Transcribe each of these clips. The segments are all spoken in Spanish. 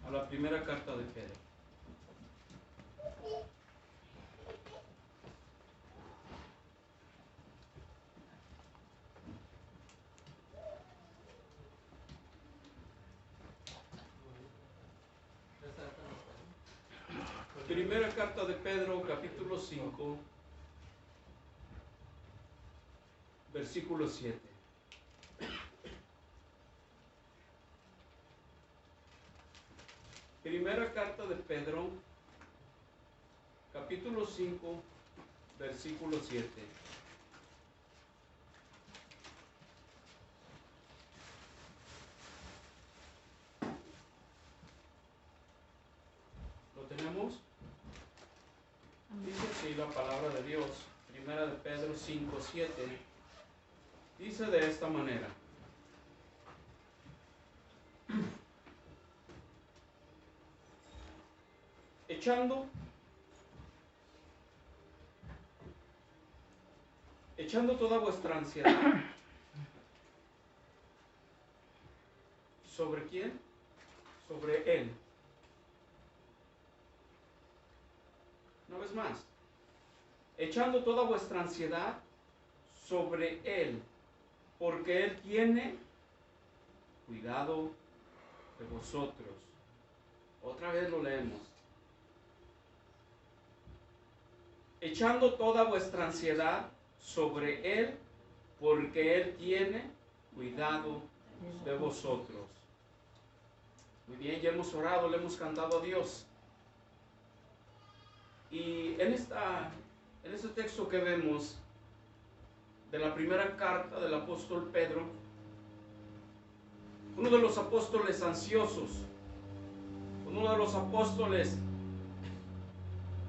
a la primera carta de Pedro. Primera carta de Pedro, capítulo 5, versículo 7. Primera carta de Pedro, capítulo 5, versículo 7. ¿Lo tenemos? Dice así la palabra de Dios, primera de Pedro 5, 7. Dice de esta manera: echando toda vuestra ansiedad. ¿Sobre quién? Sobre Él. Una vez más. Echando toda vuestra ansiedad sobre Él, porque Él tiene cuidado de vosotros. Otra vez lo leemos. Echando toda vuestra ansiedad sobre Él, porque Él tiene cuidado de vosotros. Muy bien, ya hemos orado, le hemos cantado a Dios. Y en este texto que vemos de la primera carta del apóstol Pedro, uno de los apóstoles ansiosos, uno de los apóstoles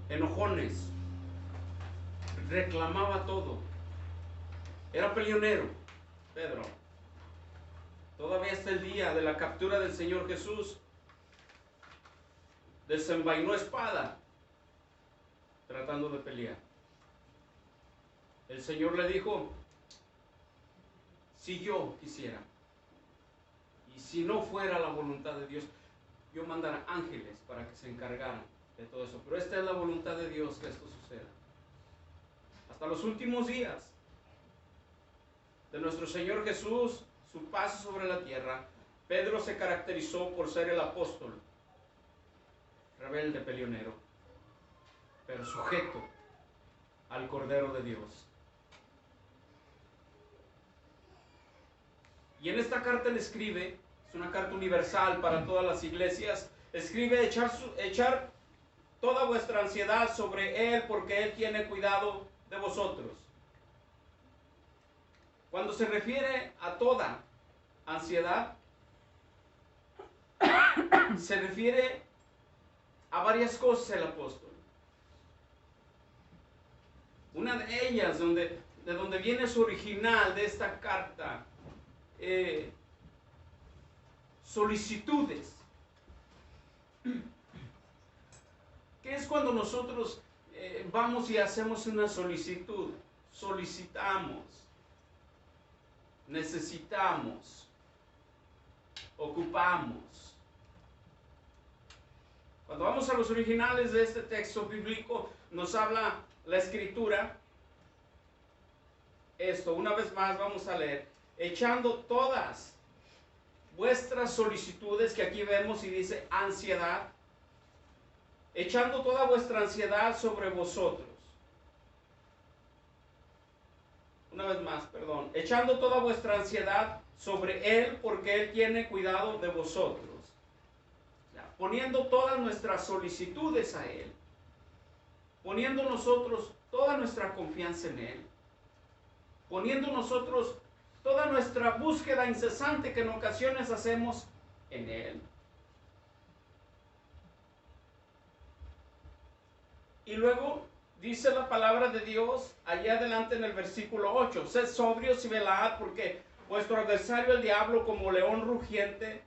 enojones, reclamaba todo. Era peleonero, Pedro. Todavía hasta el día de la captura del Señor Jesús, desenvainó espada tratando de pelear. El Señor le dijo: si yo quisiera, y si no fuera la voluntad de Dios, yo mandara ángeles para que se encargaran de todo eso. Pero esta es la voluntad de Dios, que esto suceda. Hasta los últimos días de nuestro Señor Jesús, su paso sobre la tierra, Pedro se caracterizó por ser el apóstol rebelde, peleonero, pero sujeto al Cordero de Dios. Y en esta carta él escribe, es una carta universal para todas las iglesias, escribe: echar toda vuestra ansiedad sobre Él, porque Él tiene cuidado de vosotros. Cuando se refiere a toda ansiedad, se refiere a varias cosas el apóstol. Una de ellas, de donde viene su original de esta carta, solicitudes. ¿Qué es cuando nosotros vamos y hacemos una solicitud? Solicitamos, necesitamos, ocupamos. Cuando vamos a los originales de este texto bíblico, nos habla la Escritura esto. Una vez más vamos a leer: echando todas vuestras solicitudes, que aquí vemos y dice ansiedad, echando toda vuestra ansiedad sobre vosotros. Una vez más, perdón. Echando toda vuestra ansiedad sobre Él, porque Él tiene cuidado de vosotros. Poniendo todas nuestras solicitudes a Él, poniendo nosotros toda nuestra confianza en Él, poniendo nosotros toda nuestra búsqueda incesante que en ocasiones hacemos en Él. Y luego dice la palabra de Dios allá adelante en el versículo 8: sed sobrios y velad, porque vuestro adversario el diablo, como león rugiente,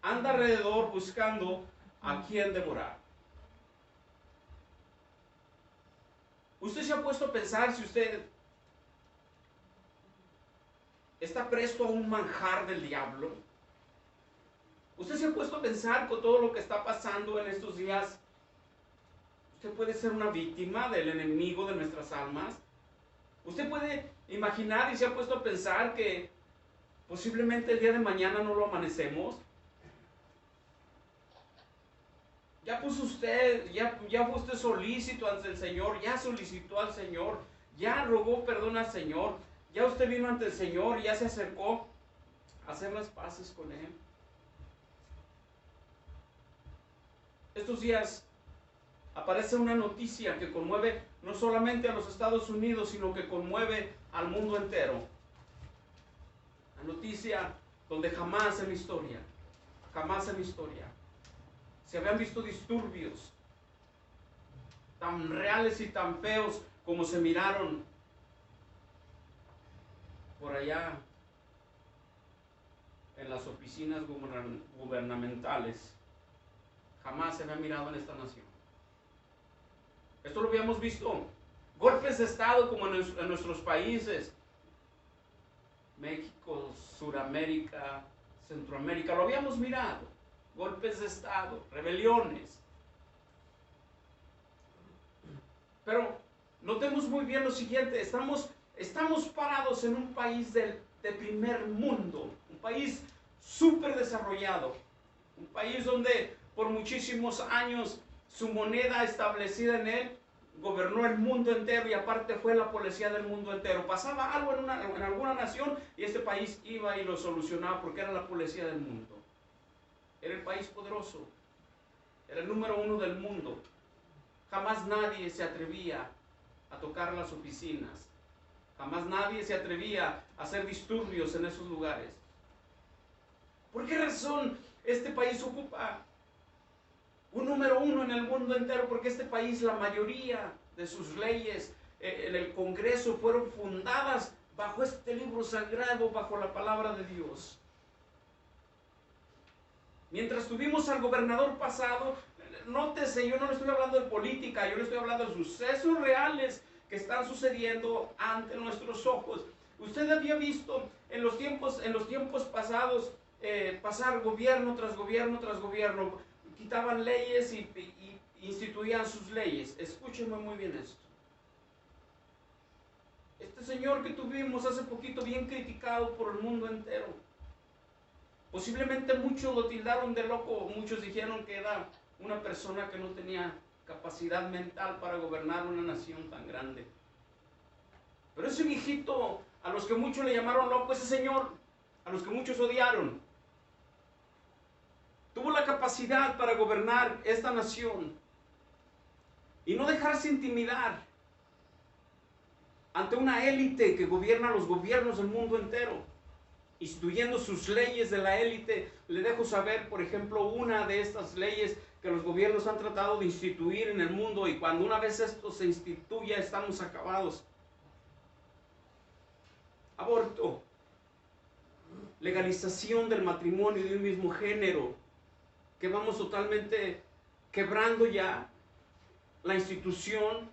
anda alrededor buscando a quien devorar. ¿Usted se ha puesto a pensar si usted está presto a un manjar del diablo? ¿Usted se ha puesto a pensar con todo lo que está pasando en estos días? Usted puede ser una víctima del enemigo de nuestras almas. Usted puede imaginar y se ha puesto a pensar que posiblemente el día de mañana no lo amanecemos. Ya puso usted, ya fue usted solícito ante el Señor, ya solicitó al Señor, ya rogó perdón al Señor, ya usted vino ante el Señor, ya se acercó a hacer las paces con Él. Estos días aparece una noticia que conmueve no solamente a los Estados Unidos, sino que conmueve al mundo entero. La noticia donde jamás en la historia, se habían visto disturbios tan reales y tan feos como se miraron por allá en las oficinas gubernamentales. Jamás se había mirado en esta nación. Esto lo habíamos visto. Golpes de Estado como en nuestros países. México, Suramérica, Centroamérica, lo habíamos mirado. Golpes de Estado, rebeliones. Pero notemos muy bien lo siguiente, estamos parados en un país de primer mundo, un país súper desarrollado, un país donde por muchísimos años su moneda establecida en él gobernó el mundo entero y aparte fue la policía del mundo entero. Pasaba algo en alguna nación y este país iba y lo solucionaba porque era la policía del mundo. Era el país poderoso, era el número uno del mundo. Jamás nadie se atrevía a tocar las oficinas. Jamás nadie se atrevía a hacer disturbios en esos lugares. ¿Por qué razón este país ocupa un número uno en el mundo entero? Porque este país, la mayoría de sus leyes en el Congreso fueron fundadas bajo este libro sagrado, bajo la palabra de Dios. Mientras tuvimos al gobernador pasado, nótese, yo no le estoy hablando de política, yo le estoy hablando de sucesos reales que están sucediendo ante nuestros ojos. Usted había visto en los tiempos pasados pasar gobierno tras gobierno tras gobierno, quitaban leyes y instituían sus leyes. Escúchenme muy bien esto. Este señor que tuvimos hace poquito, bien criticado por el mundo entero, posiblemente muchos lo tildaron de loco, muchos dijeron que era una persona que no tenía capacidad mental para gobernar una nación tan grande. Pero ese viejito, a los que muchos le llamaron loco, ese señor, a los que muchos odiaron, tuvo la capacidad para gobernar esta nación y no dejarse intimidar ante una élite que gobierna los gobiernos del mundo entero, instituyendo sus leyes de la élite. Le dejo saber, por ejemplo, una de estas leyes que los gobiernos han tratado de instituir en el mundo, y cuando una vez esto se instituya estamos acabados. Aborto, legalización del matrimonio de un mismo género, que vamos totalmente quebrando ya la institución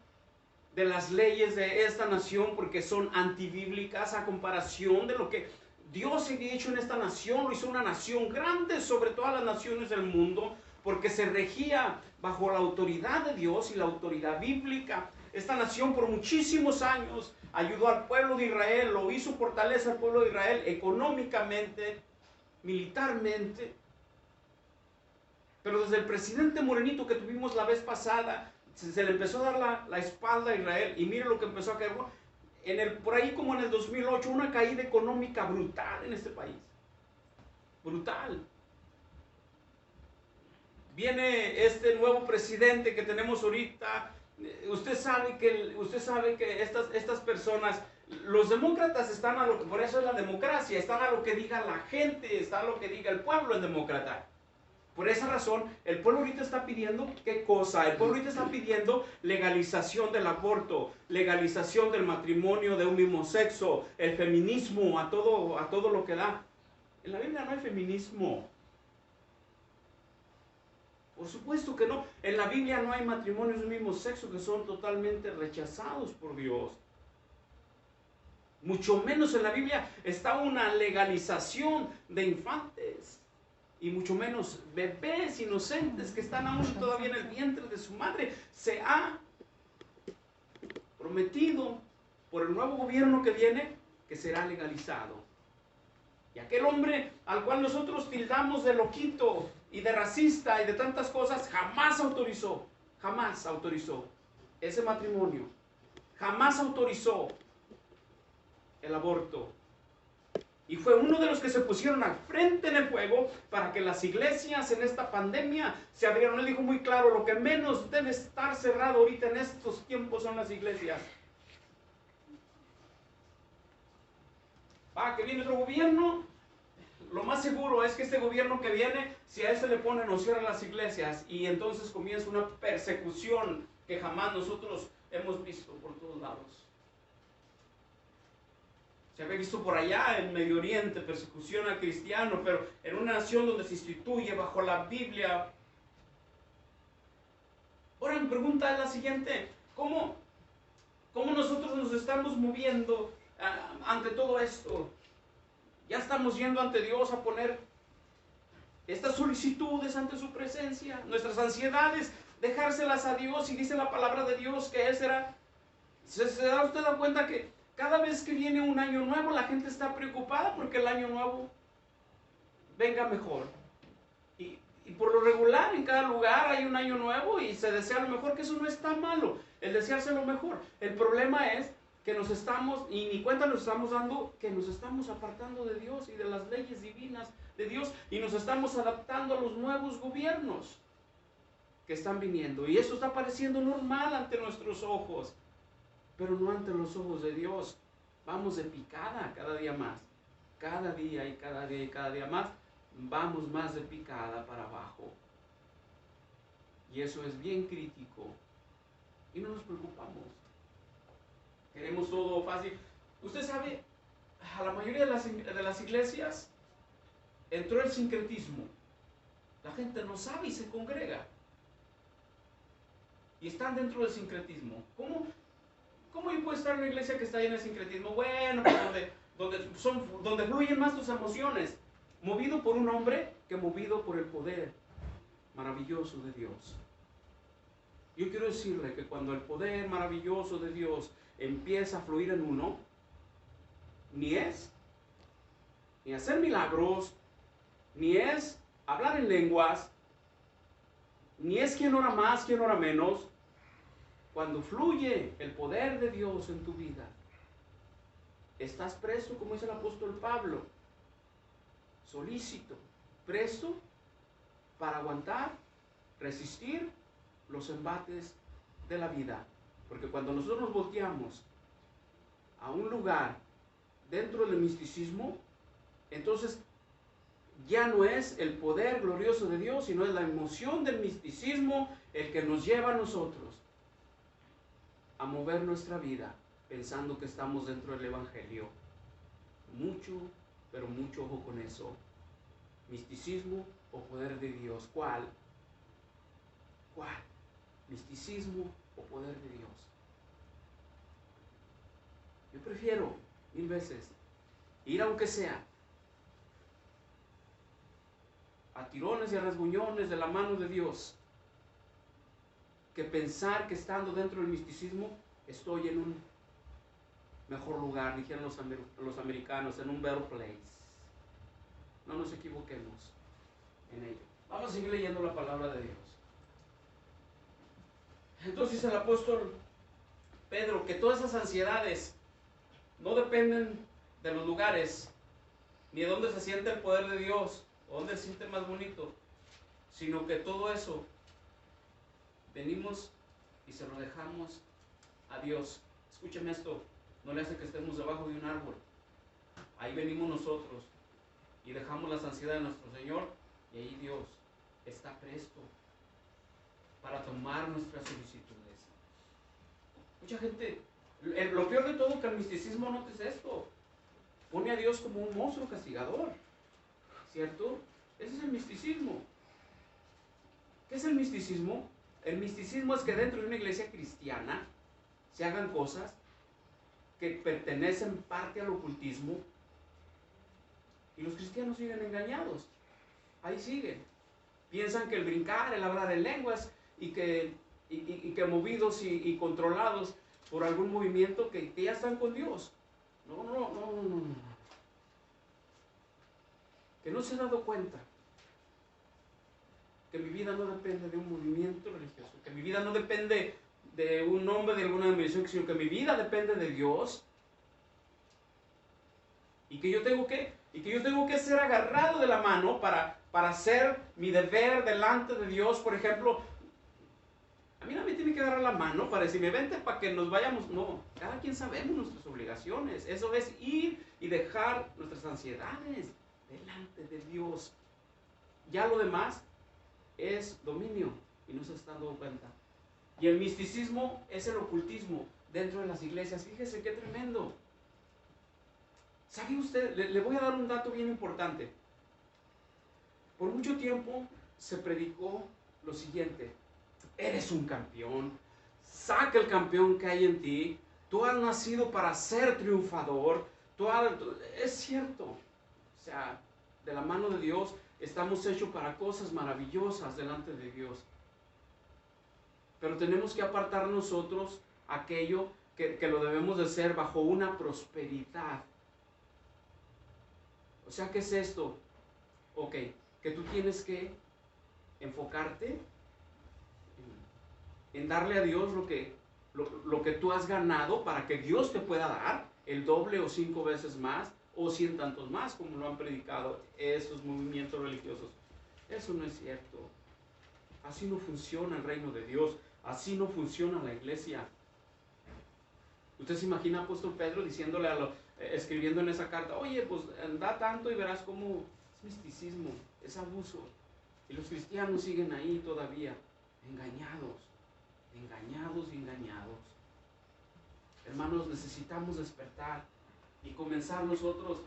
de las leyes de esta nación porque son antibíblicas a comparación de lo que Dios había hecho en esta nación. Lo hizo una nación grande sobre todas las naciones del mundo porque se regía bajo la autoridad de Dios y la autoridad bíblica. Esta nación por muchísimos años ayudó al pueblo de Israel, lo hizo fortaleza al pueblo de Israel económicamente, militarmente. Pero desde el presidente morenito que tuvimos la vez pasada, se le empezó a dar la espalda a Israel, y mire lo que empezó a caer. Por ahí como en el 2008, una caída económica brutal en este país. Brutal. Viene este nuevo presidente que tenemos ahorita. Usted sabe que estas personas, los demócratas están a lo que, por eso es la democracia, están a lo que diga la gente, está a lo que diga el pueblo en demócrata. Por esa razón, el pueblo ahorita está pidiendo, ¿qué cosa? El pueblo ahorita está pidiendo legalización del aborto, legalización del matrimonio de un mismo sexo, el feminismo, a todo lo que da. En la Biblia no hay feminismo. Por supuesto que no. En la Biblia no hay matrimonios de un mismo sexo, que son totalmente rechazados por Dios. Mucho menos en la Biblia está una legalización de infantes. y mucho menos bebés inocentes que están aún todavía en el vientre de su madre. Se ha prometido por el nuevo gobierno que viene que será legalizado. Y aquel hombre al cual nosotros tildamos de loquito y de racista y de tantas cosas, jamás autorizó ese matrimonio, jamás autorizó el aborto. Y fue uno de los que se pusieron al frente en el fuego para que las iglesias en esta pandemia se abrieran. Él dijo muy claro, lo que menos debe estar cerrado ahorita en estos tiempos son las iglesias. Que viene otro gobierno, lo más seguro es que este gobierno que viene, si a este le ponen o cierran las iglesias, y entonces comienza una persecución que jamás nosotros hemos visto por todos lados. Se había visto por allá en Medio Oriente persecución a cristianos, pero en una nación donde se instituye bajo la Biblia. Ahora mi pregunta es la siguiente: ¿cómo nosotros nos estamos moviendo ante todo esto? Ya estamos yendo ante Dios a poner estas solicitudes ante su presencia, nuestras ansiedades, dejárselas a Dios, y dice la palabra de Dios que Él será. ¿Se da usted cuenta que cada vez que viene un año nuevo la gente está preocupada porque el año nuevo venga mejor? Y por lo regular en cada lugar hay un año nuevo y se desea lo mejor, que eso no está malo, el desearse lo mejor. El problema es que nos estamos, y ni cuenta nos estamos dando, que nos estamos apartando de Dios y de las leyes divinas de Dios, y nos estamos adaptando a los nuevos gobiernos que están viniendo, y eso está pareciendo normal ante nuestros ojos, pero no ante los ojos de Dios. Vamos de picada cada día más, cada día y cada día y cada día más, vamos más de picada para abajo, y eso es bien crítico, y no nos preocupamos. Queremos todo fácil. Usted sabe, a la mayoría de las iglesias entró el sincretismo. La gente no sabe y se congrega, y están dentro del sincretismo. ¿Cómo yo puedo estar en una iglesia que está llena de sincretismo? Bueno, pues donde fluyen más tus emociones, movido por un hombre que movido por el poder maravilloso de Dios. Yo quiero decirle que cuando el poder maravilloso de Dios empieza a fluir en uno, ni hacer milagros, ni es hablar en lenguas, ni es quién ora más, quién ora menos. Cuando fluye el poder de Dios en tu vida, estás presto, como dice el apóstol Pablo, solícito, presto para aguantar, resistir los embates de la vida. Porque cuando nosotros nos volteamos a un lugar dentro del misticismo, entonces ya no es el poder glorioso de Dios, sino es la emoción del misticismo el que nos lleva a nosotros a mover nuestra vida pensando que estamos dentro del Evangelio. Mucho, pero mucho ojo con eso. Misticismo o poder de Dios. ¿Cuál? Misticismo o poder de Dios. Yo prefiero 1000 veces ir, aunque sea a tirones y a rasguñones de la mano de Dios, que pensar que estando dentro del misticismo estoy en un mejor lugar, dijeron los americanos, en un better place. No nos equivoquemos en ello. Vamos a seguir leyendo la palabra de Dios. Entonces el apóstol Pedro, que todas esas ansiedades no dependen de los lugares, ni de dónde se siente el poder de Dios, o dónde se siente más bonito, sino que todo eso venimos y se lo dejamos a Dios. Escúcheme esto, no le hace que estemos debajo de un árbol. Ahí venimos nosotros y dejamos las ansiedades de nuestro Señor, y ahí Dios está presto para tomar nuestras solicitudes. Mucha gente, lo peor de todo que el misticismo no es esto, pone a Dios como un monstruo castigador, ¿cierto? Ese es el misticismo. ¿Qué es el misticismo? El misticismo es que dentro de una iglesia cristiana se hagan cosas que pertenecen parte al ocultismo, y los cristianos siguen engañados. ahí siguen. Piensan que el brincar, el hablar en lenguas y que movidos y controlados por algún movimiento que ya están con Dios. No, no, no, no, no. Que no se ha dado cuenta que mi vida no depende de un movimiento religioso, que mi vida no depende de un nombre, de alguna denominación, sino que mi vida depende de Dios. Y que yo tengo que ser agarrado de la mano para hacer mi deber delante de Dios. Por ejemplo, a mí no me tiene que agarrar la mano para decirme, vente para que nos vayamos. No, cada quien sabemos nuestras obligaciones. Eso es ir y dejar nuestras ansiedades delante de Dios. Ya lo demás es dominio y no se están dando cuenta. Y el misticismo es el ocultismo dentro de las iglesias. Fíjese qué tremendo. ¿Sabe usted? Le voy a dar un dato bien importante. Por mucho tiempo se predicó lo siguiente: eres un campeón, saca el campeón que hay en ti, tú has nacido para ser triunfador, es cierto. O sea, de la mano de Dios estamos hechos para cosas maravillosas delante de Dios. Pero tenemos que apartar nosotros aquello que lo debemos de hacer bajo una prosperidad. O sea, ¿qué es esto? Ok, que tú tienes que enfocarte en darle a Dios lo que tú has ganado para que Dios te pueda dar el doble o 5 veces más o 100 tantos más, como lo han predicado esos movimientos religiosos. Eso no es cierto. Así no funciona el reino de Dios. Así no funciona la iglesia. Usted se imagina a apóstol Pedro diciéndole escribiendo en esa carta, oye, pues da tanto y verás cómo es misticismo, es abuso. Y los cristianos siguen ahí todavía, engañados. Hermanos, necesitamos despertar y comenzar nosotros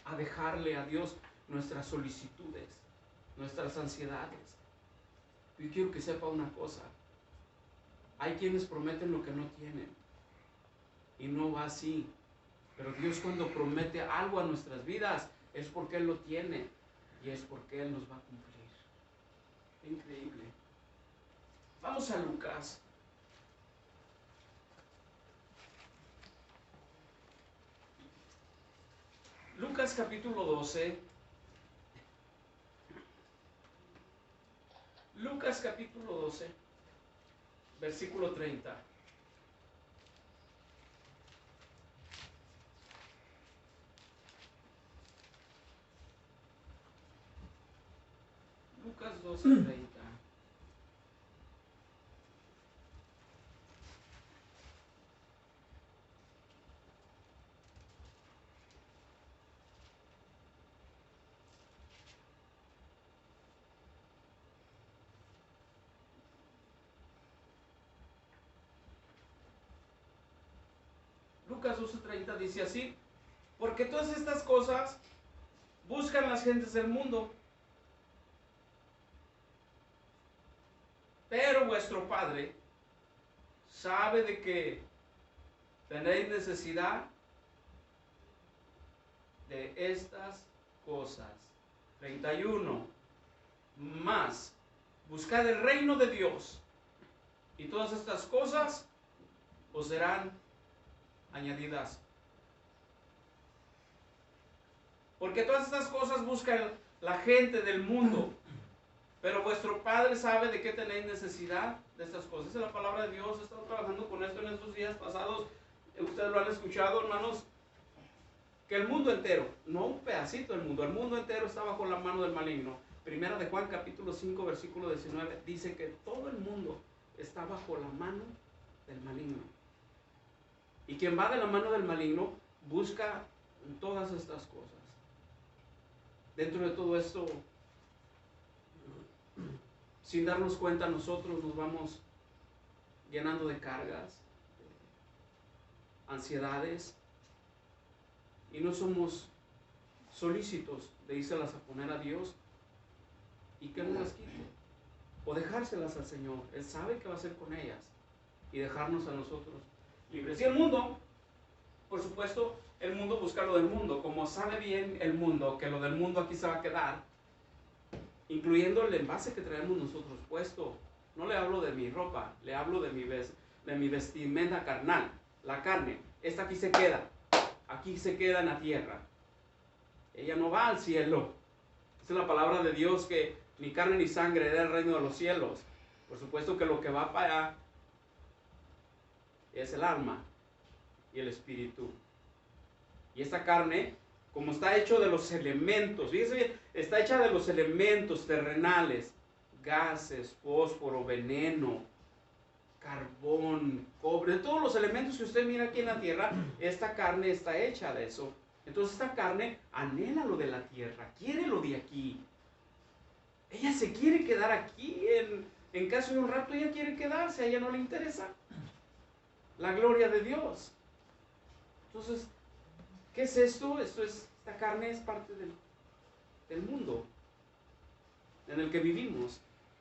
a dejarle a Dios nuestras solicitudes, nuestras ansiedades. Yo quiero que sepa una cosa: hay quienes prometen lo que no tienen y no va así. Pero Dios, cuando promete algo a nuestras vidas, es porque Él lo tiene y es porque Él nos va a cumplir. Increíble. Vamos a Lucas. Lucas capítulo 12. Lucas capítulo 12, versículo 30. Lucas 12:30. Lucas 12:30 dice así: porque todas estas cosas buscan las gentes del mundo, pero vuestro Padre sabe de que tenéis necesidad de estas cosas. 31. Más, buscad el reino de Dios, y todas estas cosas os serán añadidas. Porque todas estas cosas buscan la gente del mundo, pero vuestro Padre sabe de qué tenéis necesidad de estas cosas. Esa es la palabra de Dios. He estado trabajando con esto en estos días pasados. Ustedes lo han escuchado, hermanos, que el mundo entero, no un pedacito del mundo, el mundo entero está bajo la mano del maligno. Primera de Juan capítulo 5 versículo 19 dice que todo el mundo está bajo la mano del maligno. Y quien va de la mano del maligno busca todas estas cosas. Dentro de todo esto, sin darnos cuenta, nosotros nos vamos llenando de cargas, de ansiedades, y no somos solícitos de írselas a poner a Dios y que no las quite, o dejárselas al Señor. Él sabe qué va a hacer con ellas y dejarnos a nosotros libres. Y el mundo, por supuesto, el mundo busca lo del mundo. Como sabe bien el mundo que lo del mundo aquí se va a quedar, incluyendo el envase que traemos nosotros puesto. No le hablo de mi ropa, le hablo de mi vestimenta carnal, la carne. Esta aquí se queda en la tierra. Ella no va al cielo. Esa es la palabra de Dios, que ni carne ni sangre hereda el reino de los cielos. Por supuesto que lo que va para allá es el alma y el espíritu. Y esta carne, como está hecho de los elementos, fíjense bien, está hecha de los elementos terrenales, gases, fósforo, veneno, carbón, cobre, todos los elementos que usted mira aquí en la tierra, esta carne está hecha de eso. Entonces esta carne anhela lo de la tierra, quiere lo de aquí. Ella se quiere quedar aquí, en caso de un rato ella quiere quedarse, a ella no le interesa la gloria de Dios. Entonces, ¿qué es esto? Esta carne es parte del mundo en el que vivimos.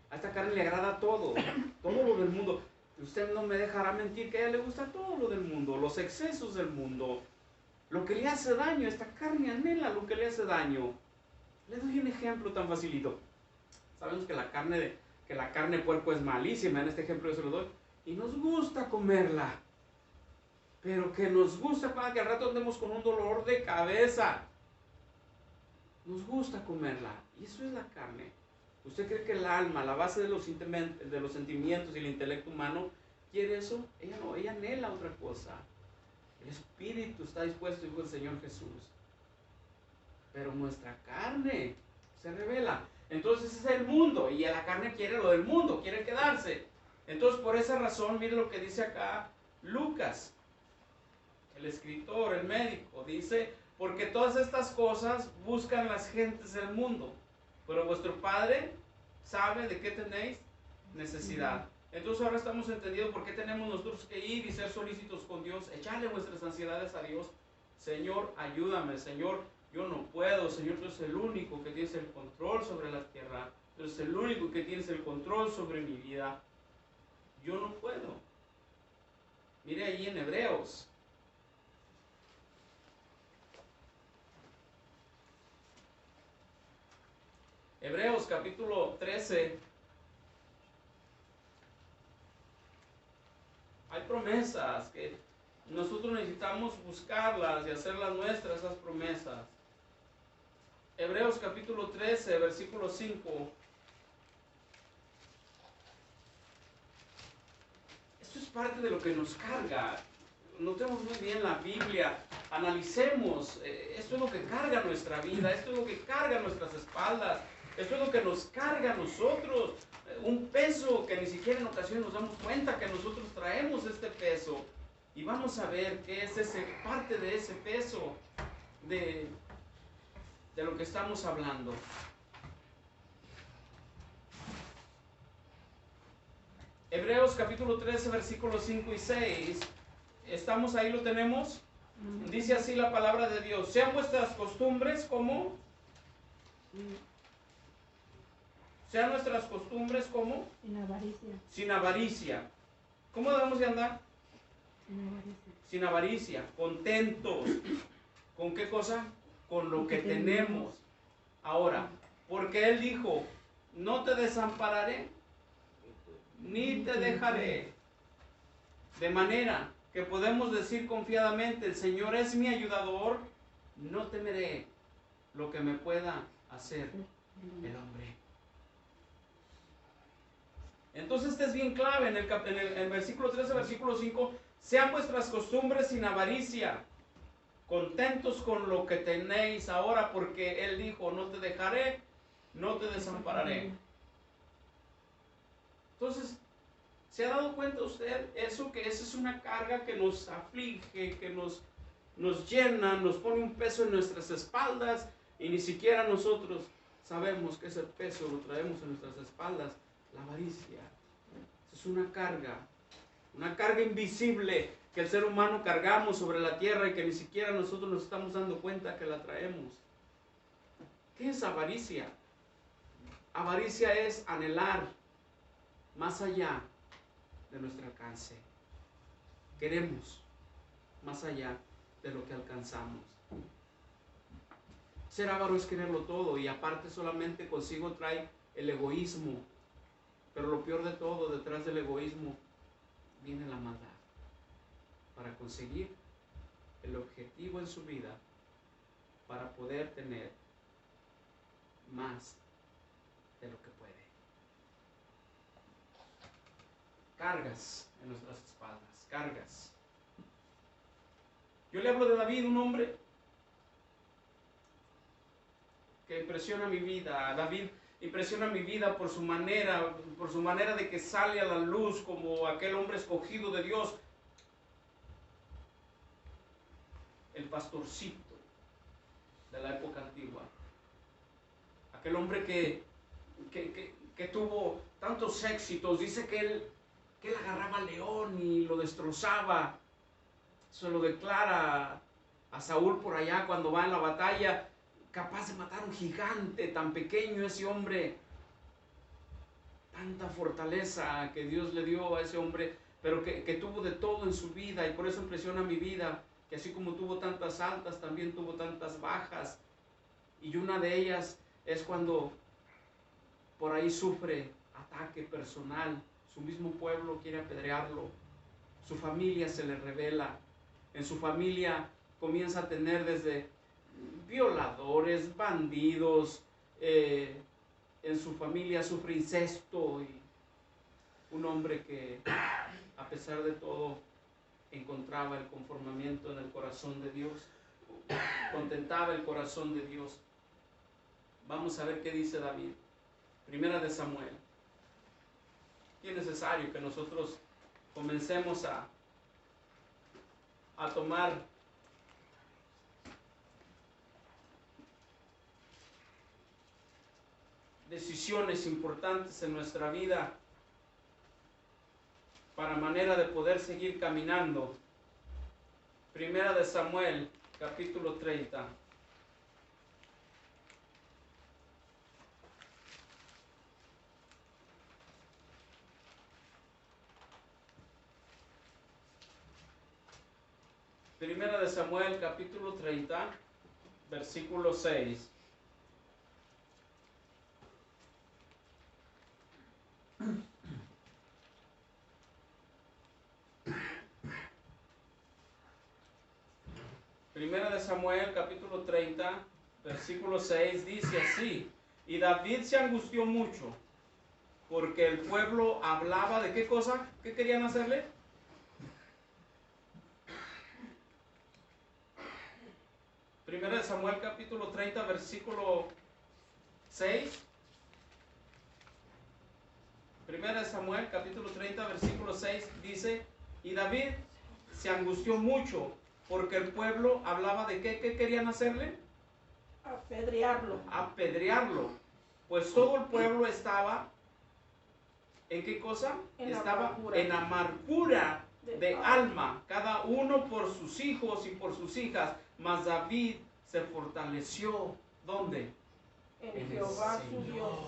A esta carne le agrada todo lo del mundo. Usted no me dejará mentir que a ella le gusta todo lo del mundo, los excesos del mundo, lo que le hace daño. Esta carne anhela lo que le hace daño. Le doy un ejemplo tan facilito. Sabemos que la carne de puerco es malísima, en este ejemplo yo se lo doy, y nos gusta comerla. Pero que nos gusta para que al rato andemos con un dolor de cabeza. Nos gusta comerla. Y eso es la carne. ¿Usted cree que el alma, la base de los sentimientos y el intelecto humano, quiere eso? Ella no, ella anhela otra cosa. El espíritu está dispuesto, dijo el Señor Jesús. Pero nuestra carne se revela. Entonces es el mundo. Y la carne quiere lo del mundo, quiere quedarse. Entonces por esa razón, mire lo que dice acá Lucas. El escritor, el médico, dice: porque todas estas cosas buscan las gentes del mundo, pero vuestro Padre sabe de qué tenéis necesidad. Entonces ahora estamos entendiendo por qué tenemos nosotros que ir y ser solícitos con Dios, echarle nuestras ansiedades a Dios. Señor, ayúdame. Señor, yo no puedo. Señor, tú eres el único que tienes el control sobre la tierra. Tú eres el único que tienes el control sobre mi vida. Yo no puedo. Mire ahí en Hebreos. Hebreos capítulo 13. Hay promesas que nosotros necesitamos buscarlas y hacerlas nuestras, esas promesas. Hebreos capítulo 13, versículo 5. Esto es parte de lo que nos carga. Notemos muy bien la Biblia, analicemos. Esto es lo que carga nuestra vida, esto es lo que carga nuestras espaldas. Esto es lo que nos carga a nosotros, un peso que ni siquiera en ocasiones nos damos cuenta que nosotros traemos este peso. Y vamos a ver qué es parte de ese peso de lo que estamos hablando. Hebreos capítulo 13, versículos 5 y 6. ¿Estamos ahí? ¿Lo tenemos? Dice así la palabra de Dios: sean vuestras costumbres como... Sean nuestras costumbres como... Sin avaricia. Sin avaricia. ¿Cómo debemos de andar? Sin avaricia. Sin avaricia, contentos. ¿Con qué cosa? Con lo que tenemos. Ahora, porque Él dijo: no te desampararé, ni te dejaré. De manera que podemos decir confiadamente: el Señor es mi ayudador, no temeré lo que me pueda hacer el hombre. Entonces este es bien clave en el versículo 13, versículo 5. Sean vuestras costumbres sin avaricia, contentos con lo que tenéis ahora, porque Él dijo: no te dejaré, no te desampararé. Entonces, ¿se ha dado cuenta usted eso? Que esa es una carga que nos aflige, que nos llena, nos pone un peso en nuestras espaldas, y ni siquiera nosotros sabemos que ese peso lo traemos en nuestras espaldas. La avaricia es una carga invisible que el ser humano cargamos sobre la tierra y que ni siquiera nosotros nos estamos dando cuenta que la traemos. ¿Qué es avaricia? Avaricia es anhelar más allá de nuestro alcance. Queremos más allá de lo que alcanzamos. Ser avaro es quererlo todo, y aparte solamente consigo trae el egoísmo. Pero lo peor de todo, detrás del egoísmo viene la maldad, para conseguir el objetivo en su vida, para poder tener más de lo que puede. Cargas en nuestras espaldas, cargas. Yo le hablo de David, un hombre que impresiona mi vida. David impresiona mi vida por su manera de que sale a la luz como aquel hombre escogido de Dios. El pastorcito de la época antigua. Aquel hombre que tuvo tantos éxitos. Dice que él agarraba al león y lo destrozaba. Se lo declara a Saúl por allá cuando va en la batalla. Capaz de matar a un gigante tan pequeño, ese hombre. Tanta fortaleza que Dios le dio a ese hombre, pero que tuvo de todo en su vida, y por eso impresiona mi vida, que así como tuvo tantas altas, también tuvo tantas bajas. Y una de ellas es cuando por ahí sufre ataque personal. Su mismo pueblo quiere apedrearlo. Su familia se le revela. En su familia comienza a tener desde violadores, bandidos, en su familia sufre incesto, y un hombre que a pesar de todo encontraba el conformamiento en el corazón de Dios, contentaba el corazón de Dios. Vamos a ver qué dice David. Primera de Samuel. Y es necesario que nosotros comencemos a tomar decisiones importantes en nuestra vida para manera de poder seguir caminando. Primera de Samuel, capítulo 30. Primera de Samuel, capítulo 30, versículo 6. Primera de Samuel, capítulo 30, versículo 6, dice así: y David se angustió mucho, porque el pueblo hablaba de ¿qué cosa? ¿Qué querían hacerle? Primera de Samuel, capítulo 30, versículo 6. Primera de Samuel, capítulo 30, versículo 6, dice: y David se angustió mucho, porque el pueblo hablaba de ¿qué querían hacerle? Apedrearlo. Apedrearlo. Pues todo el pueblo estaba, ¿en qué cosa? Estaba en amargura de alma, cada uno por sus hijos y por sus hijas. Mas David se fortaleció, ¿dónde? En Jehová su Dios.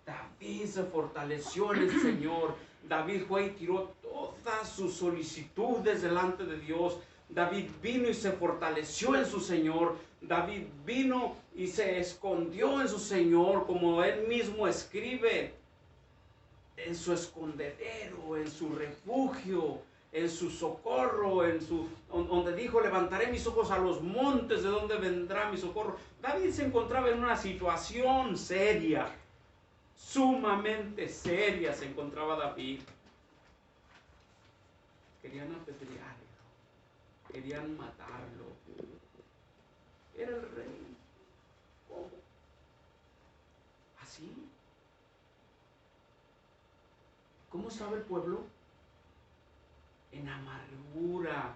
David se fortaleció en el Señor. David fue y tiró todas sus solicitudes delante de Dios. David vino y se fortaleció en su Señor. David vino y se escondió en su Señor, como él mismo escribe, en su escondedero, en su refugio, en su socorro, donde dijo: levantaré mis ojos a los montes, de donde vendrá mi socorro. David se encontraba en una situación seria, sumamente seria se encontraba David. Querían apedrearlo, querían matarlo. Era el rey. ¿Cómo? ¿Así? ¿Cómo estaba el pueblo? En amargura,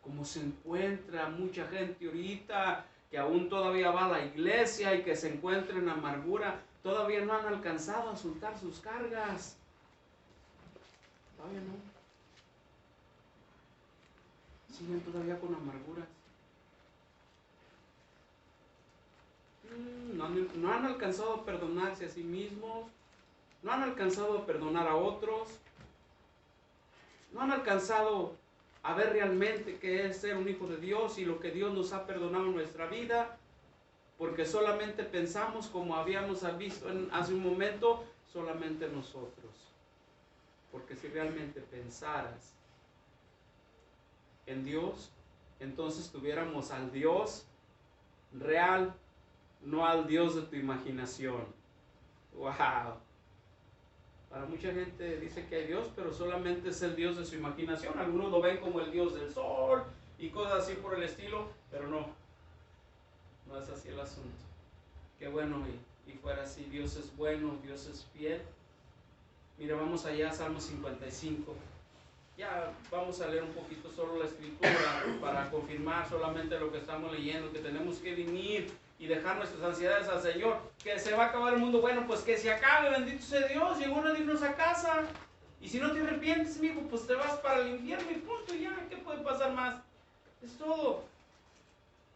como se encuentra mucha gente ahorita que aún todavía va a la iglesia y que se encuentra en amargura. Todavía no han alcanzado a soltar sus cargas. Todavía no. Siguen todavía con amarguras. No han alcanzado a perdonarse a sí mismos. No han alcanzado a perdonar a otros. No han alcanzado a ver realmente qué es ser un hijo de Dios y lo que Dios nos ha perdonado en nuestra vida, porque solamente pensamos, como habíamos visto hace un momento, solamente nosotros. Porque si realmente pensaras en Dios, entonces tuviéramos al Dios real, no al Dios de tu imaginación. ¡Wow! Para mucha gente dice que hay Dios, pero solamente es el Dios de su imaginación. Algunos lo ven como el Dios del sol y cosas así por el estilo, pero no es así el asunto. Qué bueno y fuera así. Dios es bueno, Dios es fiel. Mira, vamos allá a Salmo 55. Ya vamos a leer un poquito solo la escritura para confirmar solamente lo que estamos leyendo, que tenemos que venir y dejar nuestras ansiedades al Señor, que se va a acabar el mundo. Bueno, pues que se acabe, bendito sea Dios, llegó hora de irnos a casa. Y si no te arrepientes, amigo, pues te vas para el infierno y punto, ya, ¿qué puede pasar más? Es todo.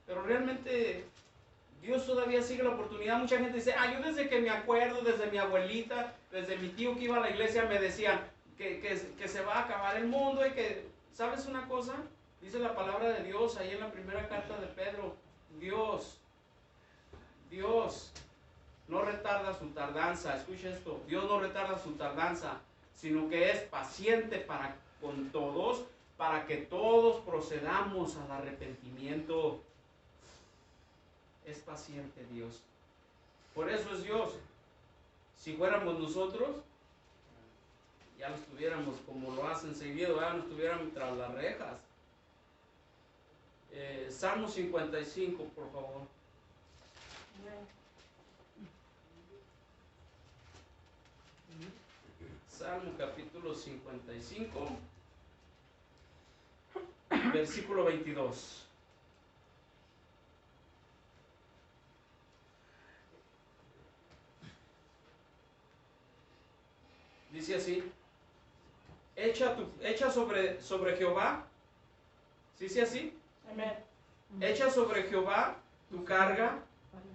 Pero realmente Dios todavía sigue la oportunidad. Mucha gente dice, yo desde que me acuerdo, desde mi abuelita, desde mi tío que iba a la iglesia, me decían que se va a acabar el mundo y que, ¿sabes una cosa? Dice la palabra de Dios ahí en la primera carta de Pedro, Dios no retarda su tardanza. Escucha esto, Dios no retarda su tardanza, sino que es paciente para con todos, para que todos procedamos al arrepentimiento. Es paciente Dios. Por eso es Dios. Si fuéramos nosotros, ya lo estuviéramos como lo hacen seguido, ya no estuviéramos tras las rejas. Salmo 55, por favor. Salmo capítulo 55, versículo 22. Dice así, echa sobre Jehová, ¿sí dice así? Amén. Echa sobre Jehová tu carga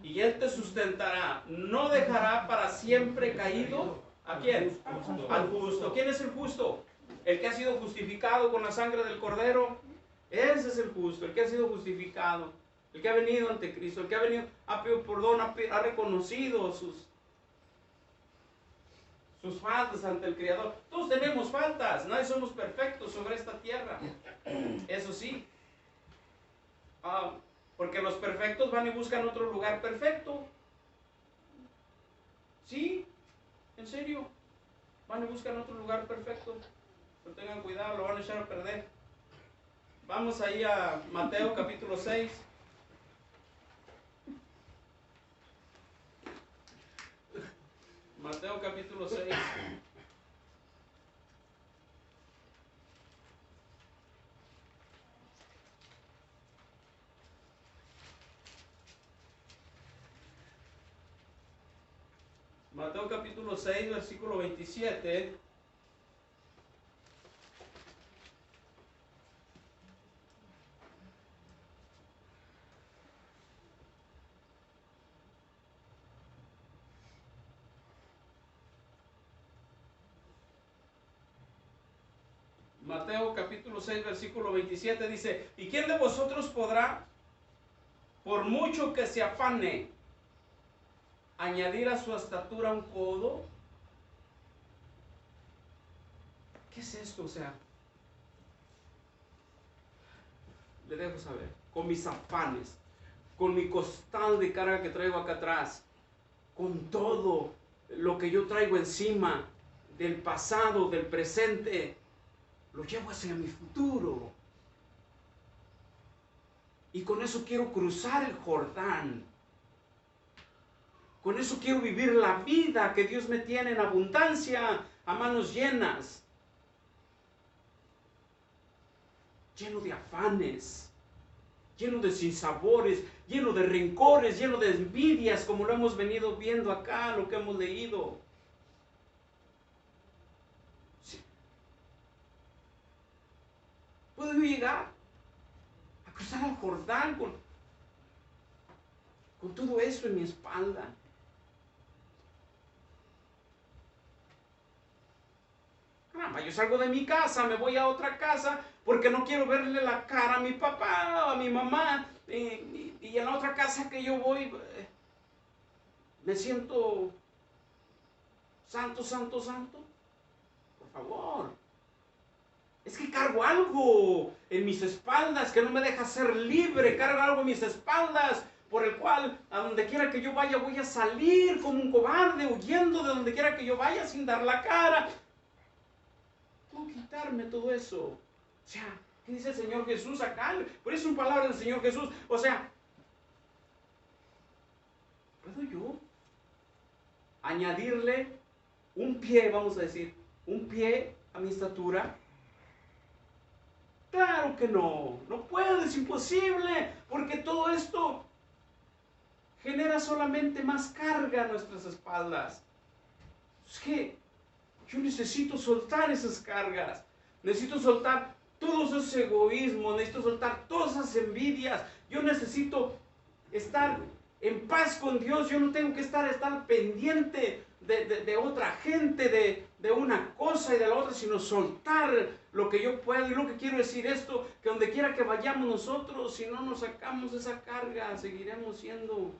y Él te sustentará. No dejará para siempre caído. ¿A quién? Al justo. ¿Quién es el justo? El que ha sido justificado con la sangre del Cordero. Ese es el justo, el que ha sido justificado. El que ha venido ante Cristo, el que ha venido, ha pedido perdón, ha reconocido sus faltas ante el Creador. Todos tenemos faltas, nadie somos perfectos sobre esta tierra. Eso sí. Porque los perfectos van y buscan otro lugar perfecto. Sí, en serio. Van y buscan otro lugar perfecto. Pero tengan cuidado, lo van a echar a perder. Vamos ahí a Mateo capítulo 6. Mateo capítulo 6. Mateo capítulo 6, versículo 27. Mateo capítulo 6, versículo 27 dice, ¿y quién de vosotros podrá, por mucho que se afane, añadir a su estatura un codo? ¿Qué es esto? O sea, le dejo saber, con mis afanes, con mi costal de carga que traigo acá atrás, con todo lo que yo traigo encima, del pasado, del presente, lo llevo hacia mi futuro. Y con eso quiero cruzar el Jordán. Con eso quiero vivir la vida que Dios me tiene en abundancia, a manos llenas. Lleno de afanes, lleno de sinsabores, lleno de rencores, lleno de envidias, como lo hemos venido viendo acá, lo que hemos leído. Sí. ¿Puedo yo llegar a cruzar el Jordán con todo eso en mi espalda? Caramba, yo salgo de mi casa, me voy a otra casa, porque no quiero verle la cara a mi papá o a mi mamá. Y en la otra casa que yo voy, me siento santo, santo, santo. Por favor. Es que cargo algo en mis espaldas que no me deja ser libre. Cargo algo en mis espaldas por el cual a donde quiera que yo vaya voy a salir como un cobarde, huyendo de donde quiera que yo vaya sin dar la cara. Puedo quitarme todo eso. O sea, ¿qué dice el Señor Jesús acá? Por eso son palabras del Señor Jesús. O sea, ¿puedo yo añadirle un pie, vamos a decir, un pie a mi estatura? Claro que no, no puedo, es imposible, porque todo esto genera solamente más carga a nuestras espaldas. Es que yo necesito soltar esas cargas, necesito soltar todos esos egoísmos, necesito soltar todas esas envidias, yo necesito estar en paz con Dios, yo no tengo que estar pendiente de otra gente, de una cosa y de la otra, sino soltar lo que yo puedo. Y lo que quiero decir esto, que donde quiera que vayamos nosotros, si no nos sacamos esa carga, seguiremos siendo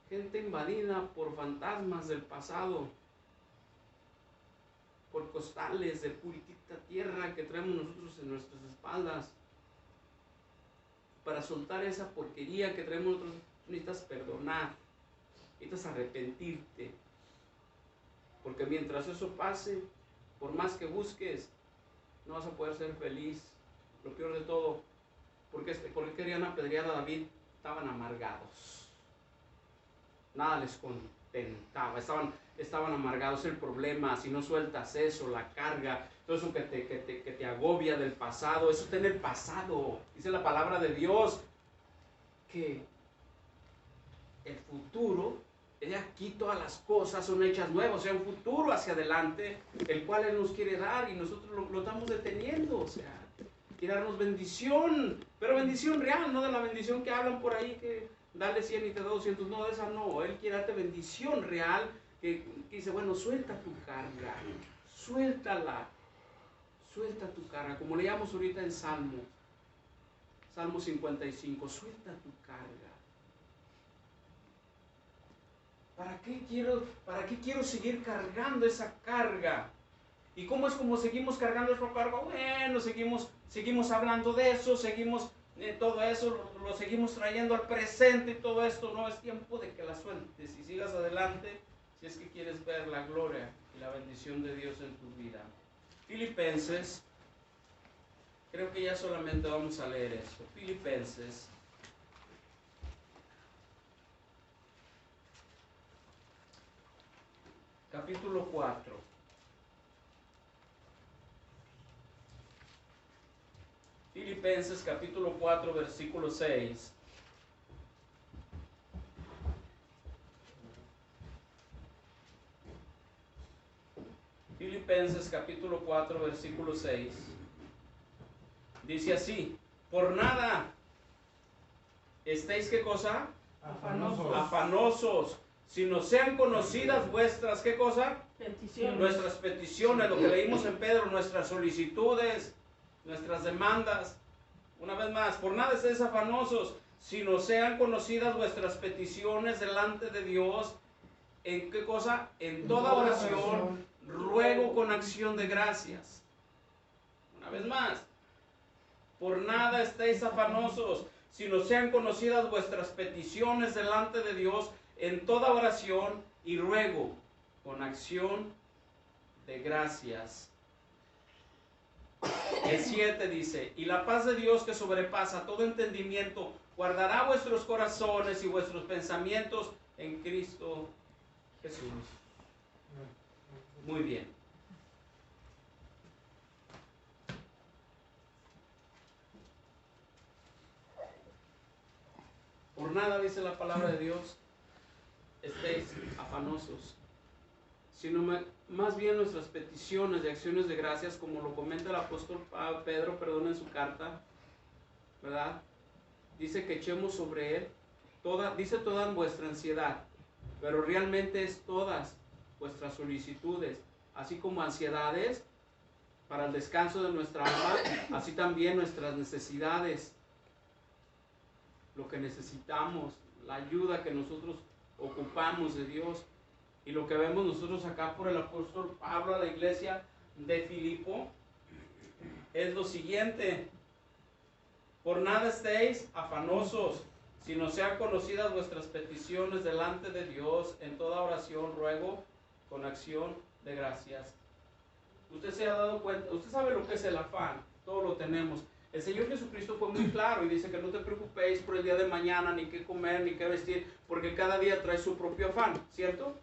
gente invadida por fantasmas del pasado, por costales de puritita tierra que traemos nosotros en nuestras espaldas. Para soltar esa porquería que traemos nosotros, necesitas perdonar, necesitas arrepentirte, porque mientras eso pase, por más que busques, no vas a poder ser feliz. Lo peor de todo, porque querían apedrear a David, estaban amargados, nada les contentaba, estaban amargados. El problema, si no sueltas eso, la carga, todo eso que te agobia del pasado, eso está en el pasado. Dice la palabra de Dios que el futuro, de aquí todas las cosas son hechas nuevas, o sea, un futuro hacia adelante, el cual Él nos quiere dar y nosotros lo estamos deteniendo. O sea, quiere darnos bendición, pero bendición real, no de la bendición que hablan por ahí, que dale 100 y te da 200, no, de esa no. Él quiere darte bendición real, que dice, bueno, suelta tu carga, suéltala, suelta tu carga, como leíamos ahorita en Salmo 55, suelta tu carga. ¿Para qué quiero seguir cargando esa carga? ¿Y cómo es como seguimos cargando esa carga? Bueno, seguimos hablando de eso, seguimos todo eso, lo seguimos trayendo al presente y todo esto. No, es tiempo de que la sueltes y sigas adelante si es que quieres ver la gloria y la bendición de Dios en tu vida. Filipenses, creo que ya solamente vamos a leer esto. Filipenses capítulo 4. Filipenses capítulo 4, versículo 6. Filipenses capítulo 4, versículo 6. Dice así: por nada estéis, ¿qué cosa? Afanosos. Afanosos, sino sean conocidas vuestras, ¿qué cosa? Peticiones. Nuestras peticiones, lo que leímos en Pedro, nuestras solicitudes, nuestras demandas. Una vez más, por nada estéis afanosos, sino sean conocidas vuestras peticiones delante de Dios. ¿En qué cosa? En toda oración, ruego con acción de gracias. Una vez más, por nada estéis afanosos, sino sean conocidas vuestras peticiones delante de Dios en toda oración y ruego con acción de gracias. El 7 dice: y la paz de Dios, que sobrepasa todo entendimiento, guardará vuestros corazones y vuestros pensamientos en Cristo Jesús. Muy bien. Por nada, dice la palabra de Dios, estéis afanosos, sino más bien nuestras peticiones y acciones de gracias, como lo comenta el apóstol Pedro, en su carta, ¿verdad? Dice que echemos sobre Él dice toda vuestra ansiedad, pero realmente es todas vuestras solicitudes, así como ansiedades, para el descanso de nuestra alma, así también nuestras necesidades, lo que necesitamos, la ayuda que nosotros ocupamos de Dios. Y lo que vemos nosotros acá por el apóstol Pablo a la iglesia de Filipo es lo siguiente: por nada estéis afanosos, sino sean conocidas vuestras peticiones delante de Dios en toda oración, ruego, con acción de gracias. Usted se ha dado cuenta, usted sabe lo que es el afán, todos lo tenemos. El Señor Jesucristo fue muy claro y dice que no te preocupéis por el día de mañana, ni qué comer, ni qué vestir, porque cada día trae su propio afán, ¿cierto?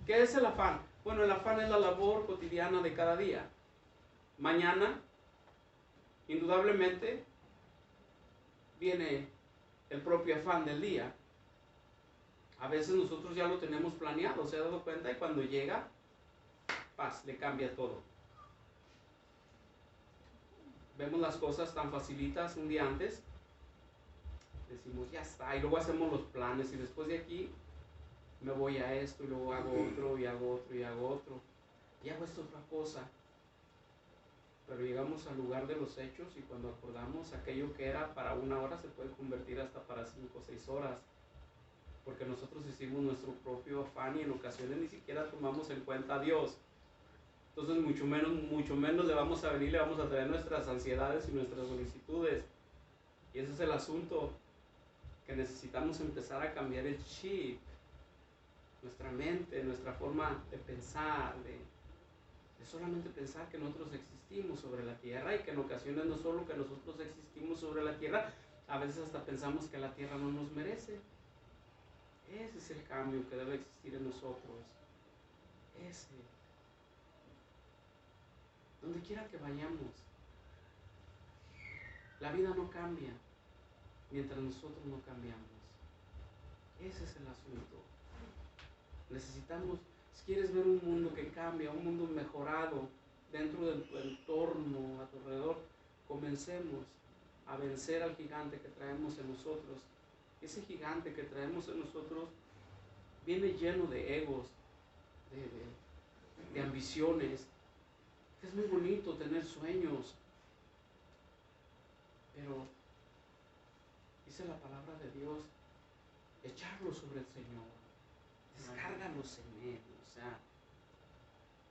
¿Qué es el afán? Bueno, el afán es la labor cotidiana de cada día. Mañana, indudablemente, viene el propio afán del día. A veces nosotros ya lo tenemos planeado, se ha dado cuenta, y cuando llega, paz, le cambia todo. Vemos las cosas tan facilitas un día antes, decimos ya está, y luego hacemos los planes, y después de aquí me voy a esto, y luego hago otro, y hago otro, y hago otro, y hago esta otra cosa. Pero llegamos al lugar de los hechos, y cuando acordamos, aquello que era para 1 hora se puede convertir hasta para 5 o 6 horas, porque nosotros hicimos nuestro propio afán y en ocasiones ni siquiera tomamos en cuenta a Dios. Entonces mucho menos le vamos a venir, le vamos a traer nuestras ansiedades y nuestras solicitudes. Y ese es el asunto, que necesitamos empezar a cambiar el chip, nuestra mente, nuestra forma de pensar, de solamente pensar que nosotros existimos sobre la tierra, y que en ocasiones no solo que nosotros existimos sobre la tierra, a veces hasta pensamos que la tierra no nos merece. Ese es el cambio que debe existir en nosotros. Ese. Donde quiera que vayamos, la vida no cambia mientras nosotros no cambiamos. Ese es el asunto. Necesitamos, si quieres ver un mundo que cambia, un mundo mejorado dentro de tu entorno, a tu alrededor, comencemos a vencer al gigante que traemos en nosotros. Ese gigante que traemos en nosotros viene lleno de egos, de ambiciones. Es muy bonito tener sueños, pero dice la palabra de Dios, echarlos sobre el Señor, descárgalos en Él. O sea,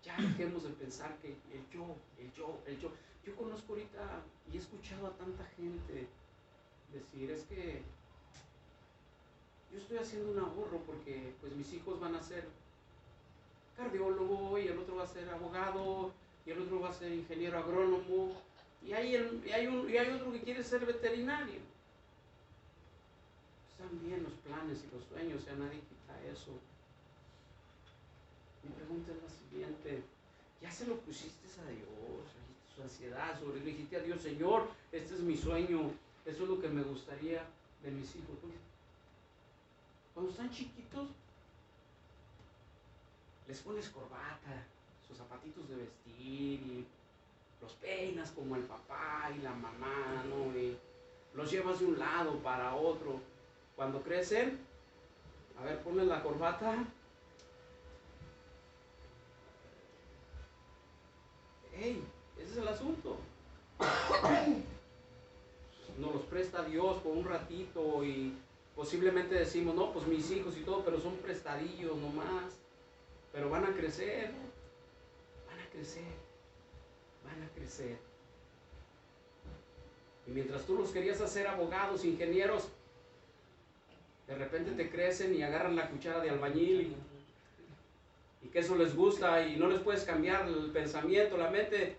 ya dejemos de pensar que el yo. Yo conozco ahorita y he escuchado a tanta gente decir, es que yo estoy haciendo un ahorro porque pues mis hijos van a ser cardiólogo, y el otro va a ser abogado, y el otro va a ser ingeniero agrónomo, y hay otro que quiere ser veterinario. Están bien los planes y los sueños, ya nadie quita eso. Mi pregunta es la siguiente: ¿ya se lo pusiste a Dios? Su ansiedad sobre, le dijiste a Dios, Señor, este es mi sueño, eso es lo que me gustaría de mis hijos? Cuando están chiquitos, les pones corbata, sus zapatitos de vestir, y los peinas como el papá y la mamá, ¿no? Y los llevas de un lado para otro. Cuando crecen, a ver, ponles la corbata. ¡Ey! Ese es el asunto. Nos los presta Dios por un ratito, y posiblemente decimos, no, pues mis hijos y todo, pero son prestadillos nomás. Pero van a crecer, van a crecer. Y mientras tú los querías hacer abogados, ingenieros, de repente te crecen y agarran la cuchara de albañil, y que eso les gusta, y no les puedes cambiar el pensamiento, la mente.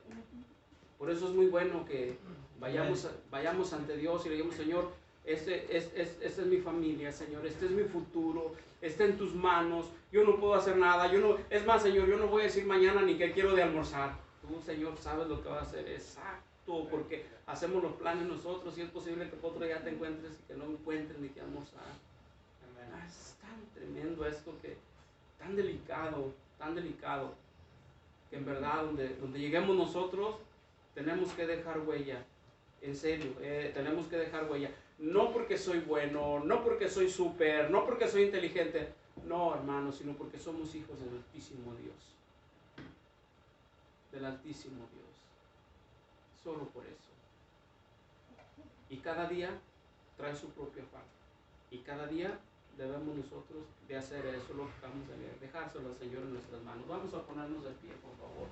Por eso es muy bueno que vayamos ante Dios y le digamos, Señor, esta es mi familia, Señor, este es mi futuro, está en tus manos, yo no puedo hacer nada, es más, Señor, yo no voy a decir mañana ni qué quiero de almorzar. Tú, Señor, sabes lo que vas a hacer, exacto, porque hacemos los planes nosotros, y es posible que otro día te encuentres y que no encuentres ni qué almorzar. Es tan tremendo esto, que tan delicado, que en verdad donde lleguemos nosotros tenemos que dejar huella. En serio, tenemos que dejar huella. No porque soy bueno, no porque soy súper, no porque soy inteligente. No, hermanos, sino porque somos hijos del Altísimo Dios. Del Altísimo Dios. solo por eso. Y cada día trae su propio afán. Y cada día debemos nosotros de hacer eso, lo que vamos a leer, dejárselo al Señor en nuestras manos. Vamos a ponernos de pie, por favor.